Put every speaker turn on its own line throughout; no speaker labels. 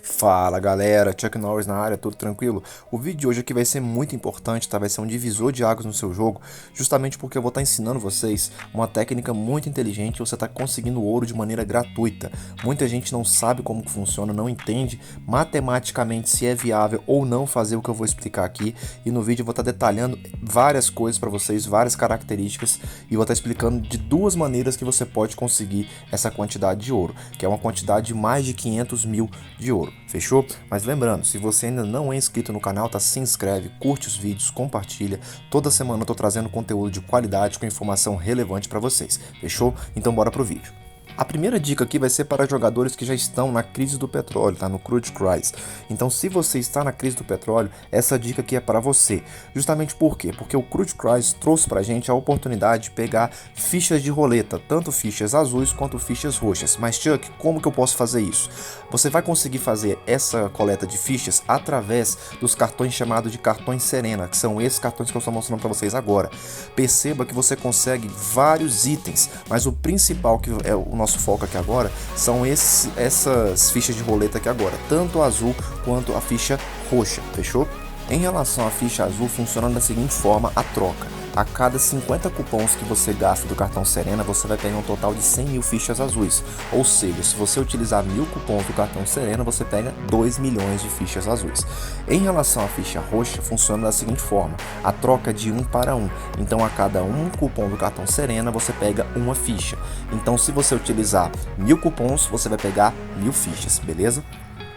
Fala galera, Chuck Norris na área, tudo tranquilo? O vídeo de hoje aqui vai ser muito importante, tá? Vai ser um divisor de águas no seu jogo, justamente porque eu vou estar ensinando vocês uma técnica muito inteligente e você está conseguindo ouro de maneira gratuita. Muita gente não sabe como que funciona, não entende matematicamente se é viável ou não fazer o que eu vou explicar aqui, e no vídeo eu vou estar detalhando várias coisas para vocês, várias características, e vou estar explicando de duas maneiras que você pode conseguir essa quantidade de ouro, que é uma quantidade de mais de 500 mil de ouro. Fechou? Mas lembrando, se você ainda não é inscrito no canal, tá, se inscreve, curte os vídeos, compartilha. Toda semana eu tô trazendo conteúdo de qualidade com informação relevante para vocês. Fechou? Então bora pro vídeo. A primeira dica aqui vai ser para jogadores que já estão na crise do petróleo, tá? No Crude Crisis. Então, se você está na crise do petróleo, essa dica aqui é para você. Justamente por quê? Porque o Crude Crisis trouxe pra gente a oportunidade de pegar fichas de roleta, tanto fichas azuis quanto fichas roxas. Mas, Chuck, como que eu posso fazer isso? Você vai conseguir fazer essa coleta de fichas através dos cartões chamados de cartões Serena, que são esses cartões que eu estou mostrando para vocês agora. Perceba que você consegue vários itens, mas o principal, que é o nosso foco aqui agora, são essas fichas de roleta aqui agora, tanto a azul quanto a ficha roxa, fechou? Em relação à ficha azul, funciona da seguinte forma a troca. A cada 50 cupons que você gasta do cartão Serena, você vai pegar um total de 100 mil fichas azuis. Ou seja, se você utilizar 1000 cupons do cartão Serena, você pega 2 milhões de fichas azuis. Em relação à ficha roxa, funciona da seguinte forma. A troca de 1 para 1. Então, a cada 1 cupom do cartão Serena, você pega uma ficha. Então, se você utilizar 1000 cupons, você vai pegar 1000 fichas, beleza?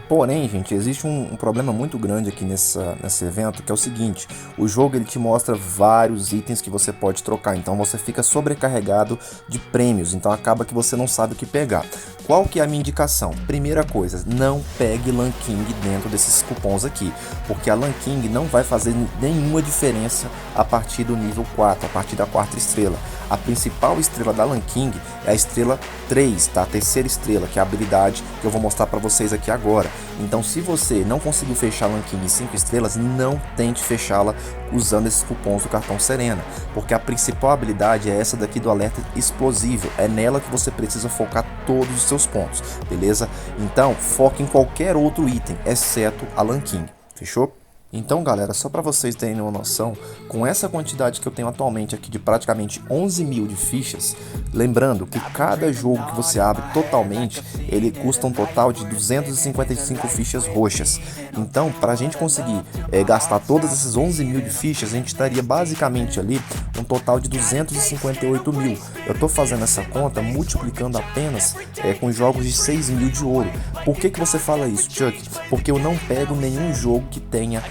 Porém, gente, existe um problema muito grande aqui nesse evento, que é o seguinte: o jogo ele te mostra vários itens que você pode trocar, então você fica sobrecarregado de prêmios, então acaba que você não sabe o que pegar. Qual que é a minha indicação? Primeira coisa, não pegue Lan King dentro desses cupons aqui, porque a Lan King não vai fazer nenhuma diferença a partir do nível 4, a partir da 4ª estrela. A principal estrela da Lan King é a estrela 3, tá? A terceira estrela, que é a habilidade que eu vou mostrar para vocês aqui agora. Então, se você não conseguiu fechar a Lan King em 5 estrelas, não tente fechá-la usando esses cupons do cartão Serena, porque a principal habilidade é essa daqui do alerta explosivo. É nela que você precisa focar todos os seus pontos, beleza? Então, foque em qualquer outro item, exceto a Lan King, fechou? Então, galera, só para vocês terem uma noção, com essa quantidade que eu tenho atualmente aqui de praticamente 11 mil de fichas, lembrando que cada jogo que você abre totalmente, ele custa um total de 255 fichas roxas. Então, para a gente conseguir gastar todas essas 11 mil de fichas, a gente estaria basicamente ali um total de 258 mil. Eu estou fazendo essa conta multiplicando apenas com jogos de 6 mil de ouro. Por que você fala isso, Chuck? Porque eu não pego nenhum jogo que tenha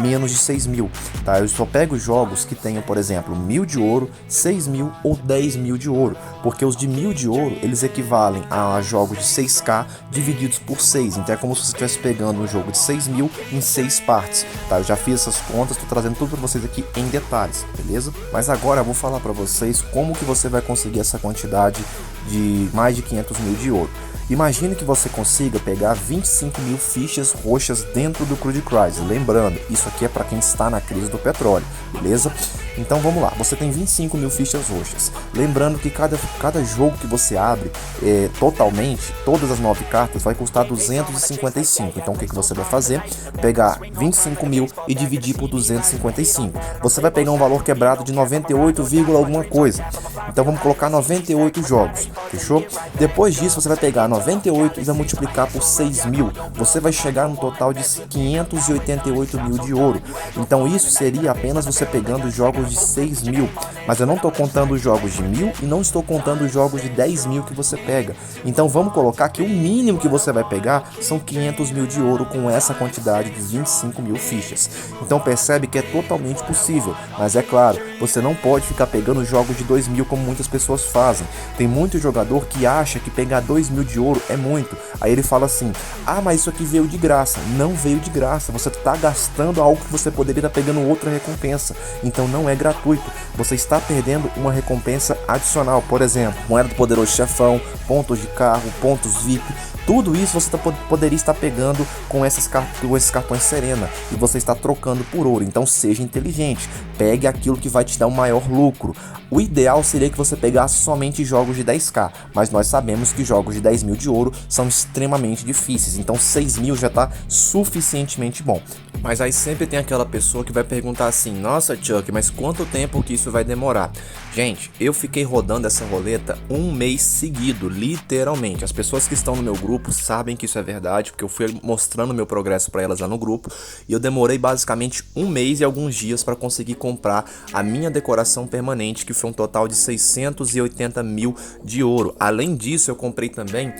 menos de 6 mil, tá? Eu só pego jogos que tenham, por exemplo, 1000 de ouro, 6 mil ou 10 mil de ouro, porque os de 1000 de ouro, eles equivalem a jogos de 6k divididos por 6, então é como se você estivesse pegando um jogo de 6 mil em 6 partes, tá? Eu já fiz essas contas, estou trazendo tudo para vocês aqui em detalhes, beleza? Mas agora eu vou falar para vocês como que você vai conseguir essa quantidade de mais de 500 mil de ouro. Imagine que você consiga pegar 25 mil fichas roxas dentro do Crude Crisis. Lembrando, isso aqui é para quem está na crise do petróleo, beleza? Então vamos lá, você tem 25 mil fichas roxas. Lembrando que cada jogo que você abre totalmente, todas as 9 cartas, vai custar 255. Então o que você vai fazer? Pegar 25 mil e dividir por 255. Você vai pegar um valor quebrado de 98, alguma coisa. Então vamos colocar 98 jogos, fechou? Depois disso você vai pegar 98 e vai multiplicar por 6 mil. Você vai chegar no total de 588 mil de ouro. Então isso seria apenas você pegando jogos de 6 mil. Mas eu não estou contando os jogos de 1000 e não estou contando os jogos de 10 mil que você pega. Então vamos colocar que o mínimo que você vai pegar são 500 mil de ouro com essa quantidade de 25 mil fichas. Então percebe que é totalmente possível. Mas é claro, você não pode ficar pegando jogos de 2 mil como muitas pessoas fazem. Tem muito jogador que acha que pegar 2 mil de ouro é muito. Aí ele fala assim: ah, mas isso aqui veio de graça. Não veio de graça, você está gastando algo que você poderia estar pegando outra recompensa. Então não é gratuito, você está perdendo uma recompensa adicional. Por exemplo, moeda do poderoso chefão, pontos de carro, pontos VIP. Tudo isso você poderia estar pegando com esses cartões Serena e você está trocando por ouro. Então seja inteligente, pegue aquilo que vai te dar o maior lucro. O ideal seria que você pegasse somente jogos de 10k, mas nós sabemos que jogos de 10 mil de ouro são extremamente difíceis, então 6 mil já está suficientemente bom. Mas aí sempre tem aquela pessoa que vai perguntar assim: nossa Chuck, mas quanto tempo que isso vai demorar? Gente, eu fiquei rodando essa roleta um mês seguido, literalmente. As pessoas que estão no meu grupo sabem que isso é verdade, porque eu fui mostrando meu progresso para elas lá no grupo, e eu demorei basicamente um mês e alguns dias para conseguir comprar a minha decoração permanente, que foi um total de 680 mil de ouro. Além disso, eu comprei também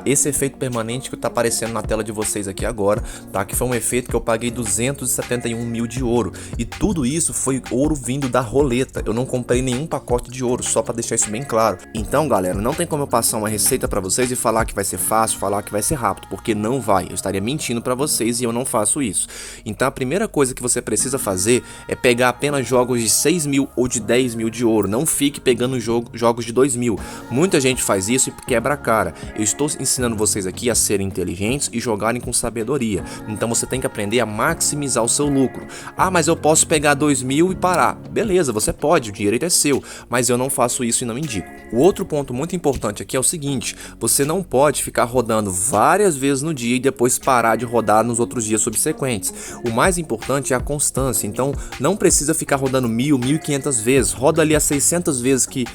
esse efeito permanente que está aparecendo na tela de vocês aqui agora, tá? Que foi um efeito que eu paguei 271 mil de ouro, e tudo isso foi ouro vindo da roleta. Eu não comprei nenhum pacote de ouro, só para deixar isso bem claro. Então galera, não tem como eu passar uma receita para vocês e falar que vai ser fácil, falar que vai ser rápido, porque não vai. Eu estaria mentindo para vocês e eu não faço isso. Então a primeira coisa que você precisa fazer é pegar apenas jogos de 6 mil ou de 10 mil de ouro. Não fique pegando jogos de 2 mil. Muita gente faz isso e quebra a cara. Eu estou ensinando vocês aqui a serem inteligentes e jogarem com sabedoria. Então você tem que aprender a maximizar o seu lucro. Ah, mas eu posso pegar 2 mil e parar. Beleza, você pode, o direito é seu, mas eu não faço isso e não indico. O outro ponto muito importante aqui é o seguinte: você não pode ficar rodando várias vezes no dia e depois parar de rodar nos outros dias subsequentes. O mais importante é a constância, então não precisa ficar rodando 1000, 1500 vezes, roda ali as 600 vezes que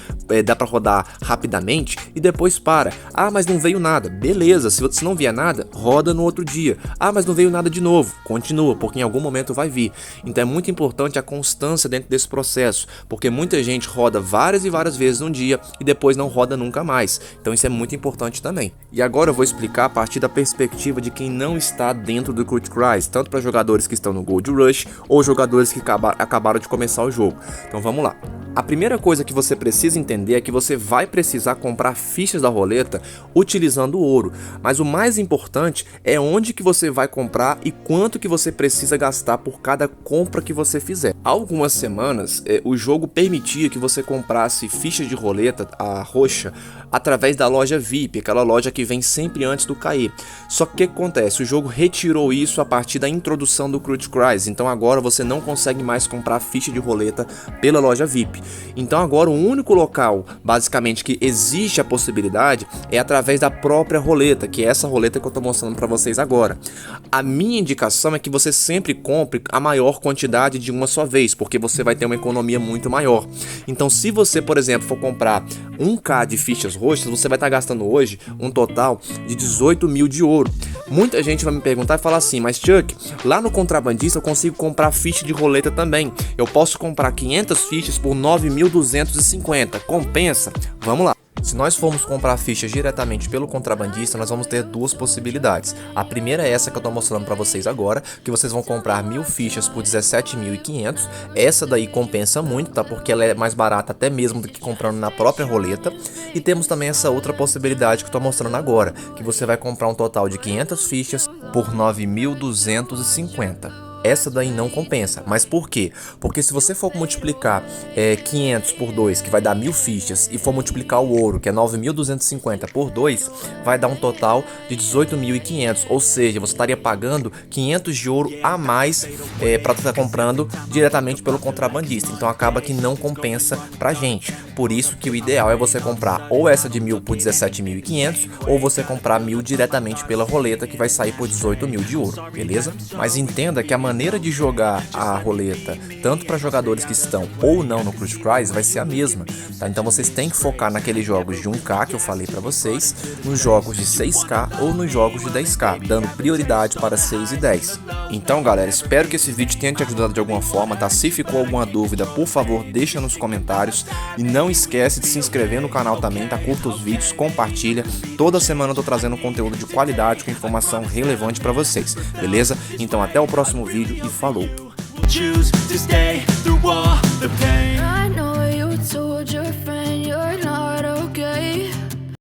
dá para rodar rapidamente e depois para. Ah, mas não veio nada. Beleza, se não vier nada, roda no outro dia. Ah, mas não veio nada de novo. Continua, porque em algum momento vai vir. Então é muito importante a constância dentro desse processo, porque muita gente roda várias e várias vezes num dia e depois não roda nunca mais. Então isso é muito importante também. E agora eu vou explicar a partir da perspectiva de quem não está dentro do Crit Cry, tanto para jogadores que estão no Gold Rush ou jogadores que acabaram de começar o jogo. Então vamos lá. A primeira coisa que você precisa entender é que você vai precisar comprar fichas da roleta utilizando ouro, mas o mais importante é onde que você vai comprar e quanto que você precisa gastar por cada compra que você fizer. Há algumas semanas o jogo permitia que você comprasse fichas de roleta, a roxa, através da loja VIP, aquela loja que vem sempre antes do cair. Só que o que acontece? O jogo retirou isso a partir da introdução do Crit Cry, então agora você não consegue mais comprar ficha de roleta pela loja VIP. Então agora o único local, basicamente, que existe a possibilidade é através da própria roleta, que é essa roleta que eu estou mostrando para vocês agora. A minha indicação é que você sempre compre a maior quantidade de uma só vez, porque você vai ter uma economia muito maior. Então se você, por exemplo, for comprar 1k de fichas roxas, você vai estar gastando hoje um total de 18 mil de ouro. Muita gente vai me perguntar e falar assim: mas Chuck, lá no Contrabandista eu consigo comprar ficha de roleta também. Eu posso comprar 500 fichas por 9.250. Compensa? Vamos lá. Se nós formos comprar fichas diretamente pelo Contrabandista, nós vamos ter duas possibilidades. A primeira é essa que eu estou mostrando para vocês agora, que vocês vão comprar 1000 fichas por 17.500. Essa daí compensa muito, tá? Porque ela é mais barata até mesmo do que comprando na própria roleta. E temos também essa outra possibilidade que eu estou mostrando agora, que você vai comprar um total de 500 fichas por 9.250. Essa daí não compensa. Mas por quê? Porque se você for multiplicar 500 por 2, que vai dar 1000 fichas, e for multiplicar o ouro, que é 9.250 por 2, vai dar um total de 18.500. Ou seja, você estaria pagando 500 de ouro a mais para estar comprando diretamente pelo Contrabandista. Então acaba que não compensa pra gente. Por isso que o ideal é você comprar ou essa de 1000 por 17.500, ou você comprar 1000 diretamente pela roleta, que vai sair por 18 mil de ouro, beleza? Mas entenda que a maneira de jogar a roleta, tanto para jogadores que estão ou não no Crit Cry, vai ser a mesma, tá? Então vocês têm que focar naqueles jogos de 1k que eu falei para vocês, nos jogos de 6k ou nos jogos de 10k, dando prioridade para 6 e 10. Então galera, espero que esse vídeo tenha te ajudado de alguma forma, tá? Se ficou alguma dúvida, por favor, deixa nos comentários e não esquece de se inscrever no canal também, tá? Curta os vídeos, compartilha. Toda semana eu tô trazendo conteúdo de qualidade com informação relevante para vocês, beleza? Então até o próximo vídeo e falou!